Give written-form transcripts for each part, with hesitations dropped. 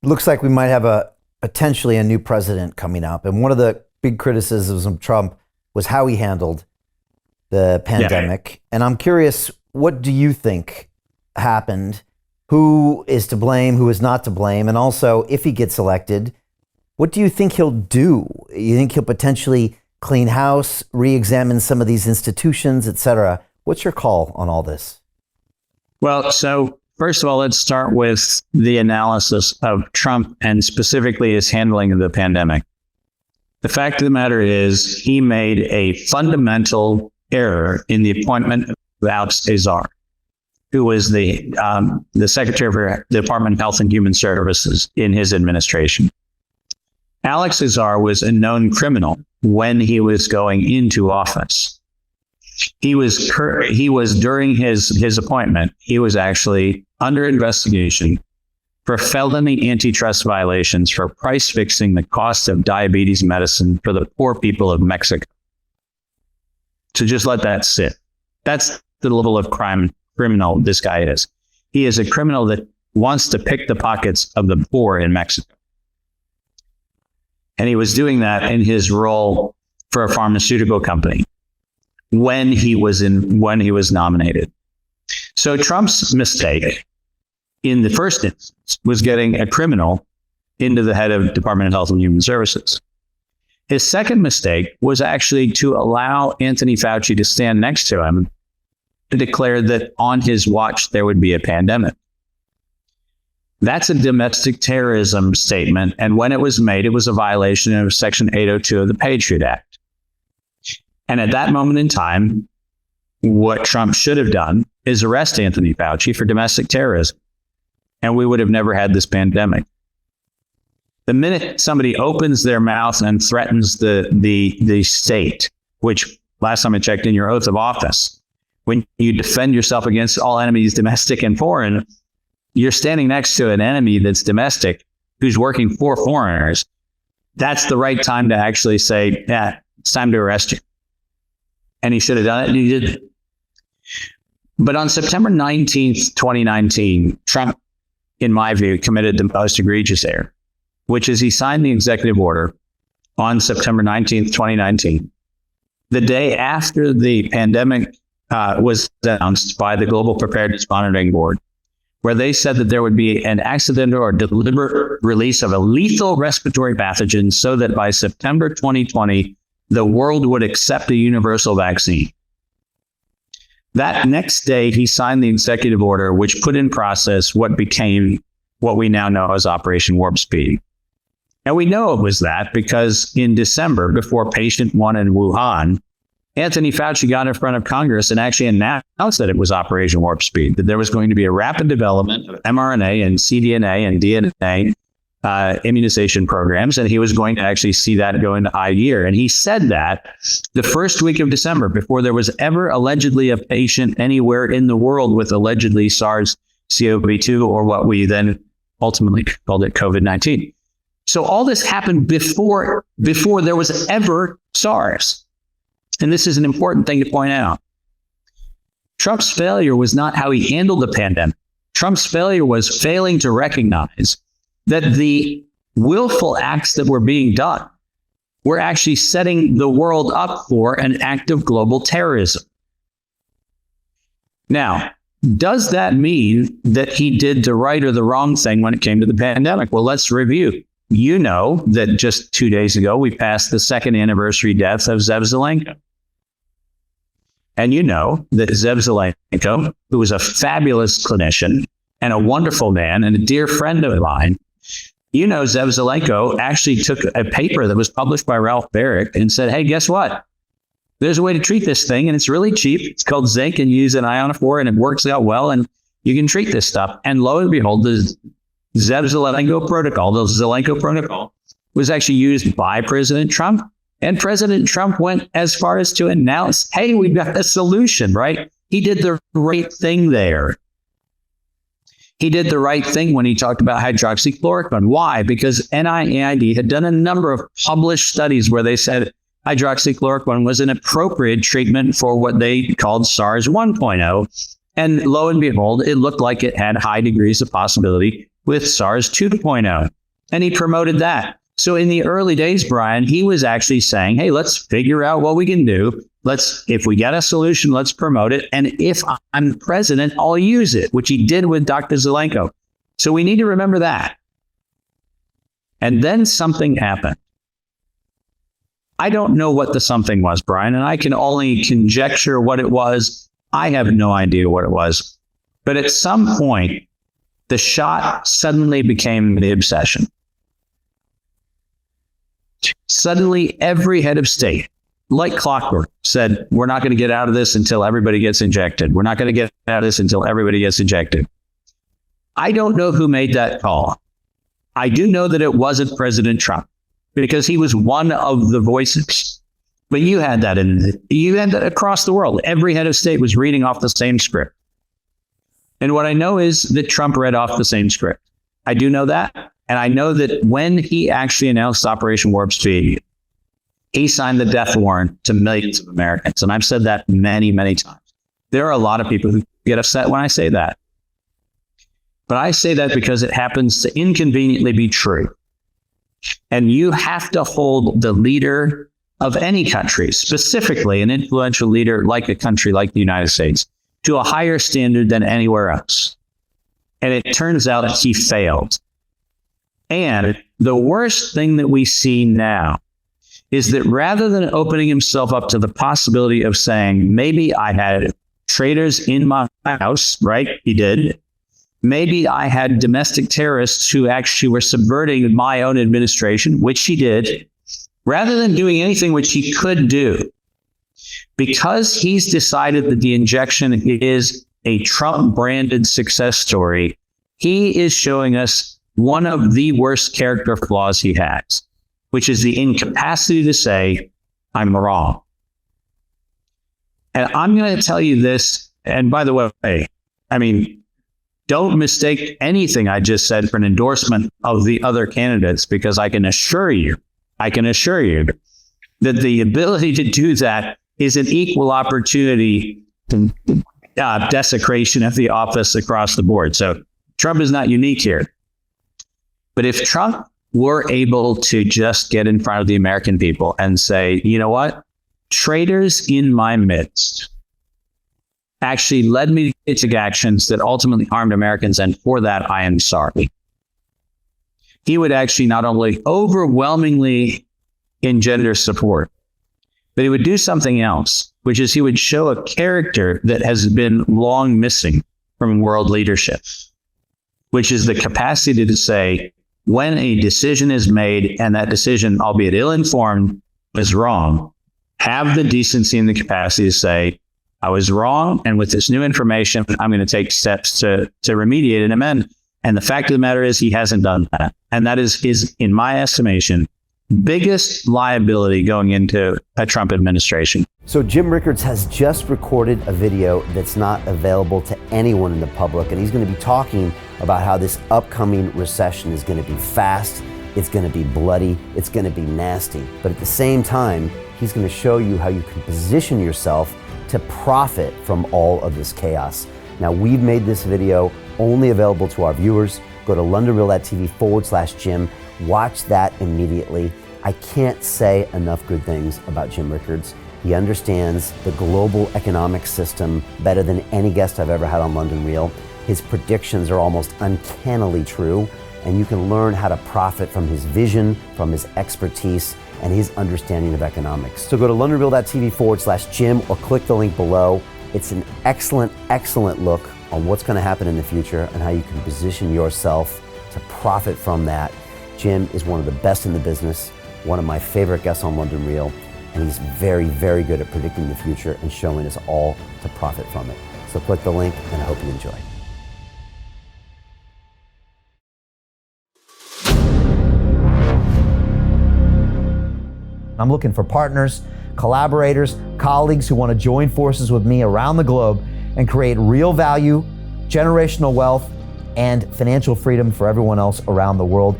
looks like we might have potentially a new president coming up. And one of the big criticisms of Trump was how he handled the pandemic. Yeah. And I'm curious, what do you think happened? Who is to blame? Who is not to blame? And also, if he gets elected, what do you think he'll do? You think he'll potentially clean house, re-examine some of these institutions, et cetera? What's your call on all this? Well, so first of all, let's start with the analysis of Trump and specifically his handling of the pandemic. The fact of the matter is he made a fundamental error in the appointment of Alex Azar, who was the Secretary for the Department of Health and Human Services in his administration. Alex Azar was a known criminal when he was going into office. He was during his appointment, he was actually under investigation for felony antitrust violations for price fixing the cost of diabetes medicine for the poor people of Mexico. So just let that sit. That's the level of criminal this guy is. He is a criminal that wants to pick the pockets of the poor in Mexico. And he was doing that in his role for a pharmaceutical company when he was nominated. So Trump's mistake in the first instance was getting a criminal into the head of Department of Health and Human Services. His second mistake was actually to allow Anthony Fauci to stand next to him and declare that on his watch there would be a pandemic. That's a domestic terrorism statement, and when it was made, it was a violation of Section 802 of the Patriot Act. And at that moment in time, what Trump should have done is arrest Anthony Fauci for domestic terrorism, and we would have never had this pandemic. The minute somebody opens their mouth and threatens the state, which last time I checked in your oath of office, when you defend yourself against all enemies, domestic and foreign, you're standing next to an enemy that's domestic, who's working for foreigners. That's the right time to actually say, yeah, it's time to arrest you. And he should have done it, and he didn't. But on September 19th, 2019, Trump, in my view, committed the most egregious error, which is he signed the executive order on September 19th, 2019, the day after the pandemic was announced by the Global Preparedness Monitoring Board, where they said that there would be an accidental or deliberate release of a lethal respiratory pathogen so that by September 2020, the world would accept a universal vaccine. That next day, he signed the executive order, which put in process what became what we now know as Operation Warp Speed. And we know it was that because in December, before patient one in Wuhan, Anthony Fauci got in front of Congress and actually announced that it was Operation Warp Speed, that there was going to be a rapid development of mRNA and cDNA and DNA immunization programs, and he was going to actually see that go into high gear. And he said that the first week of December, before there was ever allegedly a patient anywhere in the world with allegedly SARS-CoV-2, or what we then ultimately called it COVID-19. So all this happened before there was ever SARS. And this is an important thing to point out. Trump's failure was not how he handled the pandemic. Trump's failure was failing to recognize that the willful acts that were being done were actually setting the world up for an act of global terrorism. Now, does that mean that he did the right or the wrong thing when it came to the pandemic? Well, let's review. You know that just 2 days ago, we passed the second anniversary death of Zev Zelenko. And you know that Zev Zelenko, who was a fabulous clinician and a wonderful man and a dear friend of mine, you know Zev Zelenko actually took a paper that was published by Ralph Barrick and said, hey, guess what? There's a way to treat this thing, and it's really cheap. It's called zinc, and you use an ionophore, and it works out well, and you can treat this stuff. And lo and behold, the Zev Zelenko protocol, the Zelenko protocol, was actually used by President Trump. And President Trump went as far as to announce, hey, we've got a solution, right? He did the right thing there. He did the right thing when he talked about hydroxychloroquine. Why? Because NIAID had done a number of published studies where they said hydroxychloroquine was an appropriate treatment for what they called SARS 1.0. And lo and behold, it looked like it had high degrees of possibility with SARS 2.0, and he promoted that. So in the early days, Brian, he was actually saying, hey, let's figure out what we can do. If we get a solution, let's promote it. And if I'm president, I'll use it, which he did with Dr. Zelenko. So we need to remember that. And then something happened. I don't know what the something was, Brian, and I can only conjecture what it was. I have no idea what it was. But at some point, the shot suddenly became the obsession. Suddenly, every head of state, like clockwork, said, we're not going to get out of this until everybody gets injected. We're not going to get out of this until everybody gets injected. I don't know who made that call. I do know that it wasn't President Trump, because he was one of the voices. But you had that across the world. Every head of state was reading off the same script. And what I know is that Trump read off the same script. I do know that. And I know that when he actually announced Operation Warp Speed, he signed the death warrant to millions of Americans. And I've said that many, many times. There are a lot of people who get upset when I say that. But I say that because it happens to inconveniently be true. And you have to hold the leader of any country, specifically an influential leader like a country like the United States, to a higher standard than anywhere else. And it turns out he failed. And the worst thing that we see now is that rather than opening himself up to the possibility of saying, maybe I had traitors in my house, right? He did. Maybe I had domestic terrorists who actually were subverting my own administration, which he did. Rather than doing anything which he could do, because he's decided that the injection is a Trump-branded success story, he is showing us one of the worst character flaws he has, which is the incapacity to say, I'm wrong. And I'm going to tell you this, and by the way, I mean, don't mistake anything I just said for an endorsement of the other candidates, because I can assure you that the ability to do that is an equal opportunity desecration of the office across the board. So Trump is not unique here. But if Trump were able to just get in front of the American people and say, you know what, traitors in my midst actually led me to take actions that ultimately harmed Americans, and for that, I am sorry. He would actually not only overwhelmingly engender support, but he would do something else, which is he would show a character that has been long missing from world leadership, which is the capacity to say, when a decision is made and that decision, albeit ill-informed, is wrong, have the decency and the capacity to say, I was wrong, and with this new information, I'm going to take steps to remediate and amend. And the fact of the matter is he hasn't done that. And that is, in my estimation, biggest liability going into a Trump administration. So Jim Rickards has just recorded a video that's not available to anyone in the public, and he's going to be talking about how this upcoming recession is going to be fast, it's going to be bloody, it's going to be nasty. But at the same time, he's going to show you how you can position yourself to profit from all of this chaos. Now, we've made this video only available to our viewers. Go to londonreal.tv/Jim. Watch that immediately. I can't say enough good things about Jim Rickards. He understands the global economic system better than any guest I've ever had on London Real. His predictions are almost uncannily true, and you can learn how to profit from his vision, from his expertise, and his understanding of economics. So go to londonreal.tv/Jim or click the link below. It's an excellent, excellent look on what's going to happen in the future and how you can position yourself to profit from that. Jim is one of the best in the business, one of my favorite guests on London Real, and he's very, very good at predicting the future and showing us all to profit from it. So click the link, and I hope you enjoy. I'm looking for partners, collaborators, colleagues who want to join forces with me around the globe and create real value, generational wealth, and financial freedom for everyone else around the world.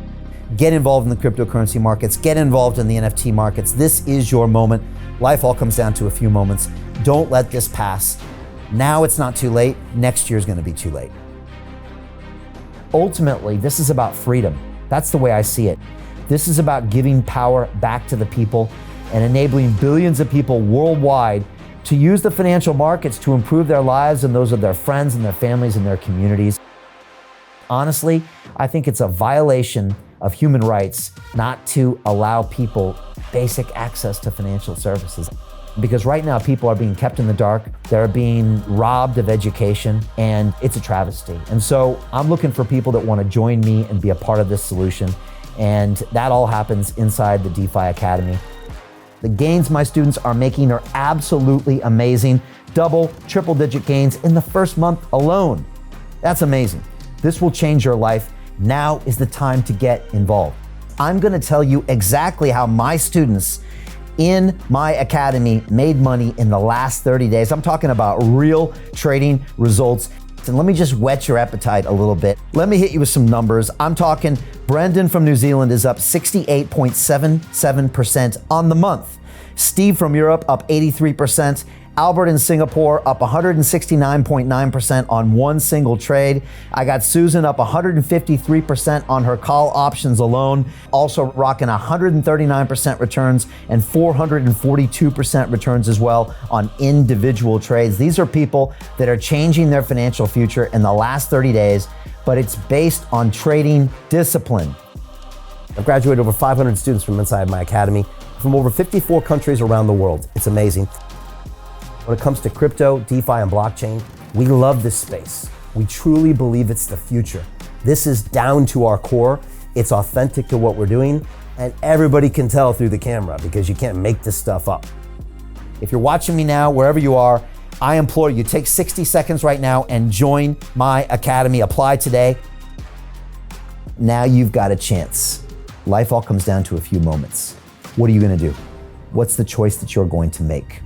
Get involved in the cryptocurrency markets, get involved in the NFT markets. This is your moment. Life all comes down to a few moments. Don't let this pass. Now it's not too late. Next year is going to be too late. ultimately, this is about freedom. That's the way I see it. This is about giving power back to the people and enabling billions of people worldwide to use the financial markets to improve their lives and those of their friends and their families and their communities. Honestly, I think it's a violation of human rights not to allow people basic access to financial services. Because right now people are being kept in the dark, they're being robbed of education, and it's a travesty. And so I'm looking for people that want to join me and be a part of this solution. And that all happens inside the DeFi Academy. The gains my students are making are absolutely amazing. Double, triple digit gains in the first month alone. That's amazing. This will change your life. Now is the time to get involved. I'm gonna tell you exactly how my students in my academy made money in the last 30 days. I'm talking about real trading results. And let me just whet your appetite a little bit. Let me hit you with some numbers. I'm talking Brendan from New Zealand is up 68.77% on the month. Steve from Europe up 83%. Albert in Singapore up 169.9% on one single trade. I got Susan up 153% on her call options alone, also rocking 139% returns and 442% returns as well on individual trades. These are people that are changing their financial future in the last 30 days, but it's based on trading discipline. I've graduated over 500 students from inside my academy from over 54 countries around the world. It's amazing. When it comes to crypto, DeFi, and blockchain, we love this space. We truly believe it's the future. This is down to our core. It's authentic to what we're doing, and everybody can tell through the camera because you can't make this stuff up. If you're watching me now, wherever you are, I implore you, take 60 seconds right now and join my academy. Apply today. Now you've got a chance. Life all comes down to a few moments. What are you gonna do? What's the choice that you're going to make?